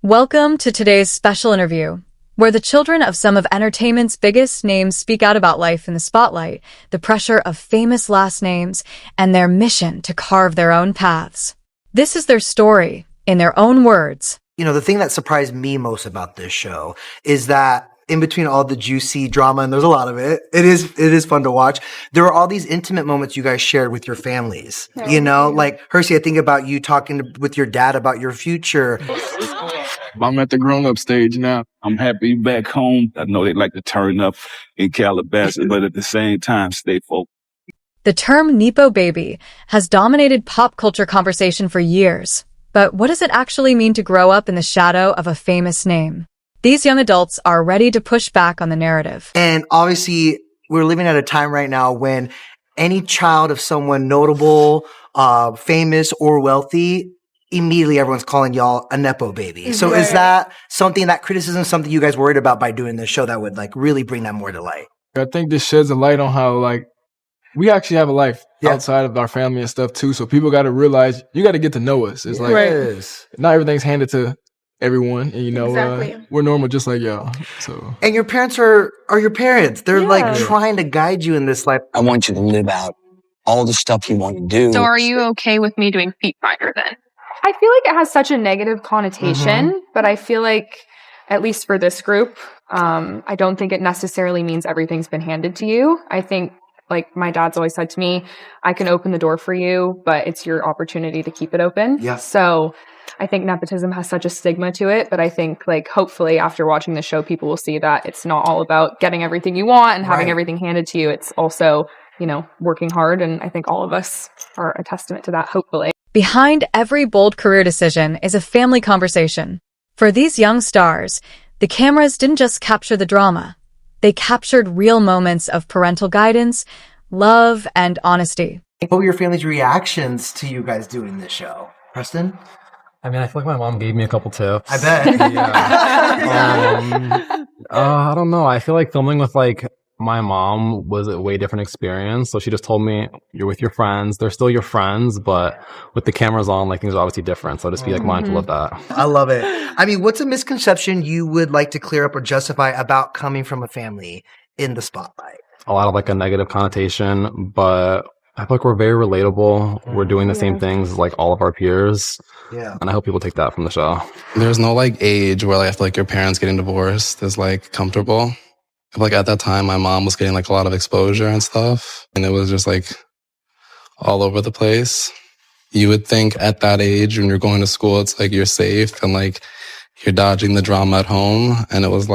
Welcome to today's special interview, where the children of some of entertainment's biggest names speak out about life in the spotlight, the pressure of famous last names, and their mission to carve their own paths. This is their story, in their own words. You know, the thing that surprised me most about this show is that in between all the juicy drama, and there's a lot of it, it is fun to watch. There are all these intimate moments you guys shared with your families. Like Hersey, I think about you talking with your dad about your future. I'm at the grown-up stage now. I'm happy back home. I know they like to turn up in Calabasas, but at the same time, stay focused. The term Nepo baby has dominated pop culture conversation for years. But what does it actually mean to grow up in the shadow of a famous name? These young adults are ready to push back on the narrative. And obviously, we're living at a time right now when any child of someone notable, famous, or wealthy, immediately everyone's calling y'all a Nepo baby. So is that criticism, something you guys worried about by doing this show that would really bring that more to light? I think this sheds a light on how we actually have a life outside of our family and stuff too. So people got to realize you got to get to know us. It's not everything's handed to everyone, and we're normal just like y'all. So, and your parents are your parents. They're trying to guide you in this life. I want you to live out all the stuff you want to do. So are you okay with me doing feet finder then? I feel like it has such a negative connotation, but I feel like, at least for this group, I don't think it necessarily means everything's been handed to you. I think, like my dad's always said to me, I can open the door for you, but it's your opportunity to keep it open. Yeah. So I think nepotism has such a stigma to it, but I think hopefully after watching the show, people will see that it's not all about getting everything you want and having everything handed to you. It's also, working hard. And I think all of us are a testament to that, hopefully. Behind every bold career decision is a family conversation. For these young stars, the cameras didn't just capture the drama. They captured real moments of parental guidance, love, and honesty. What were your family's reactions to you guys doing this show? Preston? I mean, I feel like my mom gave me a couple tips. I bet. I don't know. I feel like filming with my mom was a way different experience. So she just told me, you're with your friends. They're still your friends, but with the cameras on, things are obviously different. So just be mindful of that. I love it. I mean, what's a misconception you would like to clear up or justify about coming from a family in the spotlight? A lot of a negative connotation, but I feel like we're very relatable. We're doing the same things as all of our peers. Yeah. And I hope people take that from the show. There's no age where I feel like your parents getting divorced is comfortable. I feel like at that time my mom was getting a lot of exposure and stuff. And it was just all over the place. You would think at that age when you're going to school, it's you're safe and you're dodging the drama at home. And it was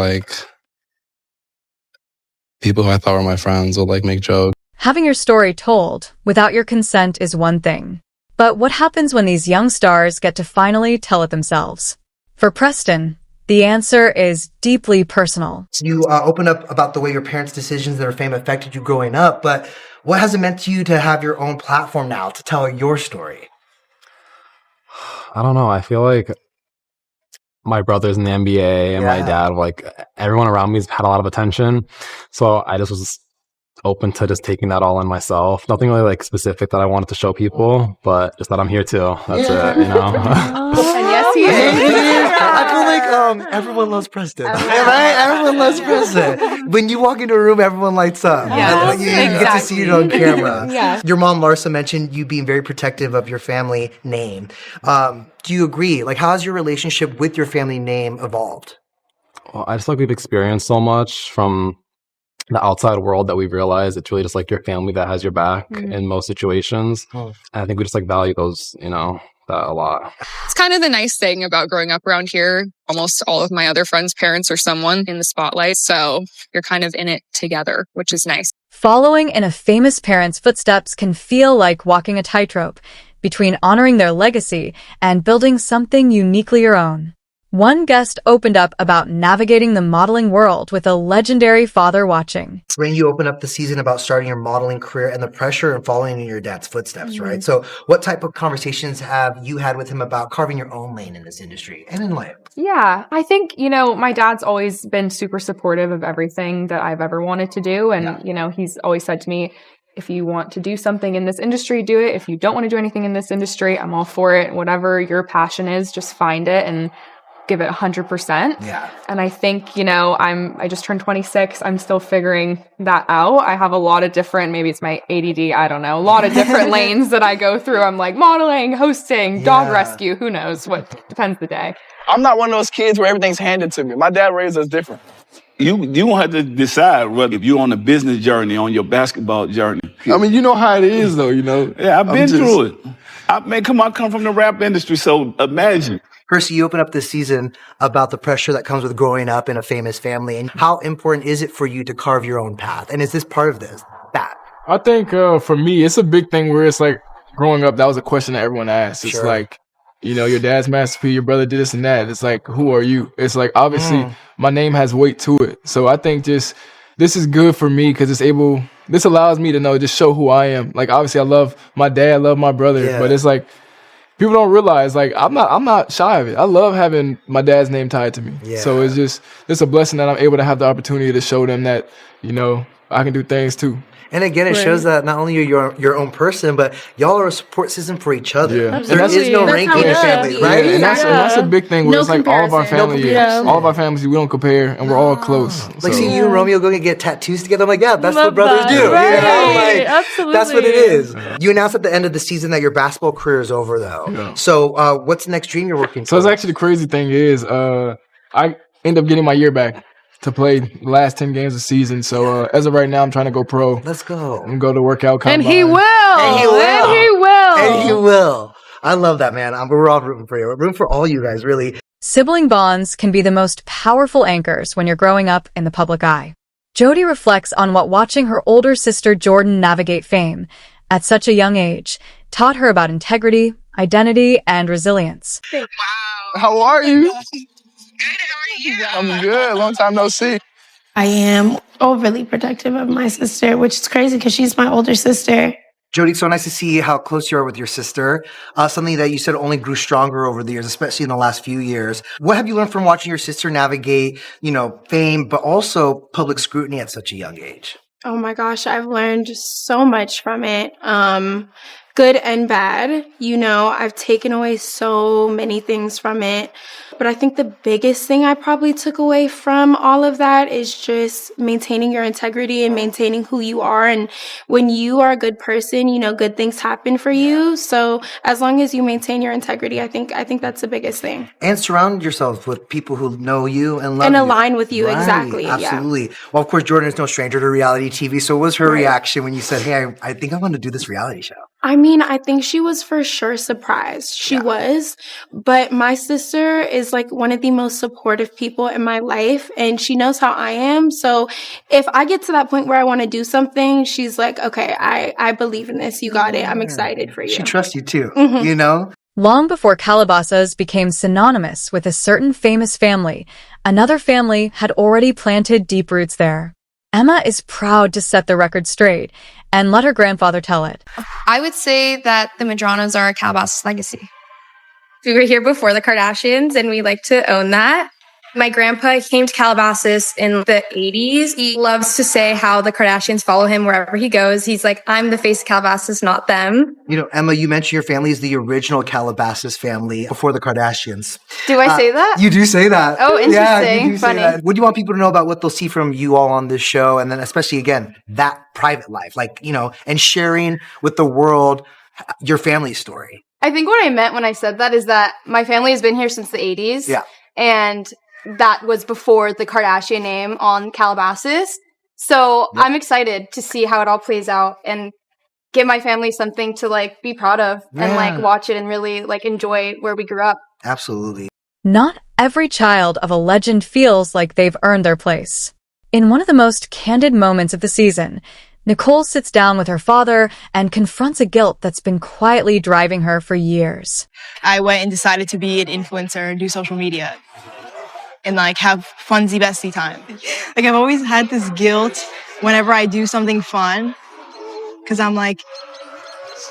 people who I thought were my friends would make jokes. Having your story told without your consent is one thing. But what happens when these young stars get to finally tell it themselves? For Preston, the answer is deeply personal. You opened up about the way your parents' decisions and their fame affected you growing up, but what has it meant to you to have your own platform now to tell your story? I don't know. I feel like my brother's in the NBA and my dad, everyone around me's had a lot of attention. So I just was open to just taking that all on myself. Nothing really specific that I wanted to show people, but just that I'm here too. That's it, And yes, he is. I feel everyone loves Preston. Right? Everyone loves Preston. When you walk into a room, everyone lights up. Yes, you get to see it on camera. Yeah. Your mom, Larsa, mentioned you being very protective of your family name. Do you agree? How has your relationship with your family name evolved? Well, I just we've experienced so much from the outside world that we've realized it's really just your family that has your back in most situations. And I think we just value those, that a lot. It's kind of the nice thing about growing up around here. Almost all of my other friends' parents are someone in the spotlight. So you're kind of in it together, which is nice. Following in a famous parent's footsteps can feel like walking a tightrope between honoring their legacy and building something uniquely your own. One guest opened up about navigating the modeling world with a legendary father watching. Raine, you opened up the season about starting your modeling career and the pressure and following in your dad's footsteps, right? So what type of conversations have you had with him about carving your own lane in this industry and in life? Yeah, I think, my dad's always been super supportive of everything that I've ever wanted to do. And, he's always said to me, if you want to do something in this industry, do it. If you don't want to do anything in this industry, I'm all for it. Whatever your passion is, just find it. And give it 100%. Yeah. And I think, I just turned 26. I'm still figuring that out. I have a lot of different, maybe it's my ADD, I don't know, a lot of different lanes that I go through. I'm like modeling, hosting, dog rescue, who knows, depends the day. I'm not one of those kids where everything's handed to me. My dad raised us different. You won't have to decide whether if you're on a business journey, on your basketball journey. I mean, you know how it is, though, Yeah, I've been through it. I come from the rap industry, so imagine. Percy, you open up this season about the pressure that comes with growing up in a famous family. And how important is it for you to carve your own path? And is this part of that? I think for me, it's a big thing where it's like growing up, that was a question that everyone asked. It's like, your dad's masterpiece, your brother did this and that. It's like, who are you? It's like, obviously, my name has weight to it. So I think this is good for me because this allows me to just show who I am. Like, obviously, I love my dad, I love my brother, but it's like, people don't realize, like, I'm not shy of it. I love having my dad's name tied to me. Yeah. So it's a blessing that I'm able to have the opportunity to show them that, I can do things too. And again, it shows that not only you're your own person, but y'all are a support system for each other. Yeah. There is no ranking in family, right? Yeah. And that's a big thing where it's like all of our family, all of our families, we don't compare, and we're all close. Like, see you and Romeo go and get tattoos together. I'm like, yeah, that's what brothers do. Right. Absolutely. That's what it is. You announced at the end of the season that your basketball career is over, though. Yeah. So what's the next dream you're working So towards? it's actually the crazy thing is I end up getting my year back to play the last 10 games of the season. So as of right now, I'm trying to go pro. Let's go. I'm going to go to workout combine. And he will. And he will. And he will. I love that, man. We're all rooting for you. We're rooting for all you guys, really. Sibling bonds can be the most powerful anchors when you're growing up in the public eye. Jody reflects on what watching her older sister Jordan navigate fame at such a young age taught her about integrity, identity, and resilience. Wow. How are you? I'm good. Long time no see. I am overly protective of my sister, which is crazy because she's my older sister. Jody, so nice to see how close you are with your sister. Something that you said only grew stronger over the years, especially in the last few years. What have you learned from watching your sister navigate, fame, but also public scrutiny at such a young age? Oh my gosh, I've learned so much from it. Good and bad. I've taken away so many things from it. But I think the biggest thing I probably took away from all of that is just maintaining your integrity and maintaining who you are. And when you are a good person, good things happen for you. So as long as you maintain your integrity, I think that's the biggest thing. And surround yourself with people who know you and love and you. align with you. Right, Exactly. Absolutely. Yeah. Well, of course, Jordan is no stranger to reality TV. So what was her reaction when you said, hey, I think I want to do this reality show? I mean, I think she was for sure surprised. She was. But my sister is like one of the most supportive people in my life, and she knows how I am. So if I get to that point where I want to do something, she's like, okay, I believe in this. You got it. I'm excited for you. She trusts you too, Long before Calabasas became synonymous with a certain famous family, another family had already planted deep roots there. Emma is proud to set the record straight and let her grandfather tell it. I would say that the Madranos are a Calabasas legacy. We were here before the Kardashians, and we like to own that. My grandpa came to Calabasas in the 80s. He loves to say how the Kardashians follow him wherever he goes. He's like, I'm the face of Calabasas, not them. Emma, you mentioned your family is the original Calabasas family before the Kardashians. Do I say that? You do say that. Oh, interesting. Yeah, you do Funny. say that. What do you want people to know about what they'll see from you all on this show? And then especially, again, that private life, and sharing with the world your family story. I think what I meant when I said that is that my family has been here since the 80s. Yeah. And that was before the Kardashian name on Calabasas. So I'm excited to see how it all plays out and give my family something to be proud of and watch it and really enjoy where we grew up. Absolutely. Not every child of a legend feels like they've earned their place. In one of the most candid moments of the season, Nicole sits down with her father and confronts a guilt that's been quietly driving her for years. I went and decided to be an influencer and do social media and have funsy bestie time. I've always had this guilt whenever I do something fun, because I'm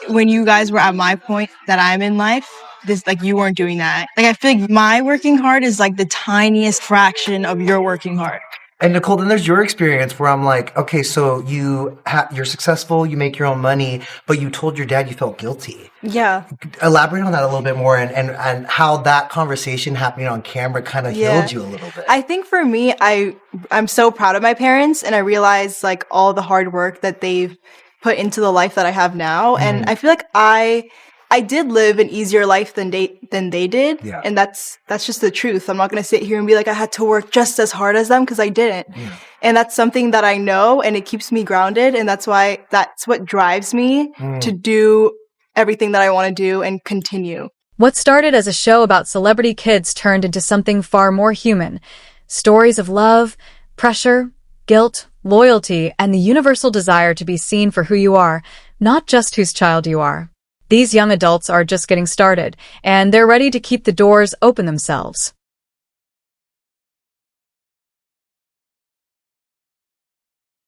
when you guys were at my point that I'm in life, this you weren't doing that. I feel like my working hard is the tiniest fraction of your working hard. And Nicole, then there's your experience where I'm like, okay, so you're successful, you make your own money, but you told your dad you felt guilty. Yeah. Elaborate on that a little bit more and how that conversation happening on camera kind of healed you a little bit. I think for me, I'm so proud of my parents, and I realize like all the hard work that they've put into the life that I have now. And I feel like I did live an easier life than they did. Yeah. And that's just the truth. I'm not going to sit here and be like, I had to work just as hard as them, because I didn't. Yeah. And that's something that I know, and it keeps me grounded. And that's what drives me to do everything that I want to do and continue. What started as a show about celebrity kids turned into something far more human. Stories of love, pressure, guilt, loyalty, and the universal desire to be seen for who you are, not just whose child you are. These young adults are just getting started, and they're ready to keep the doors open themselves.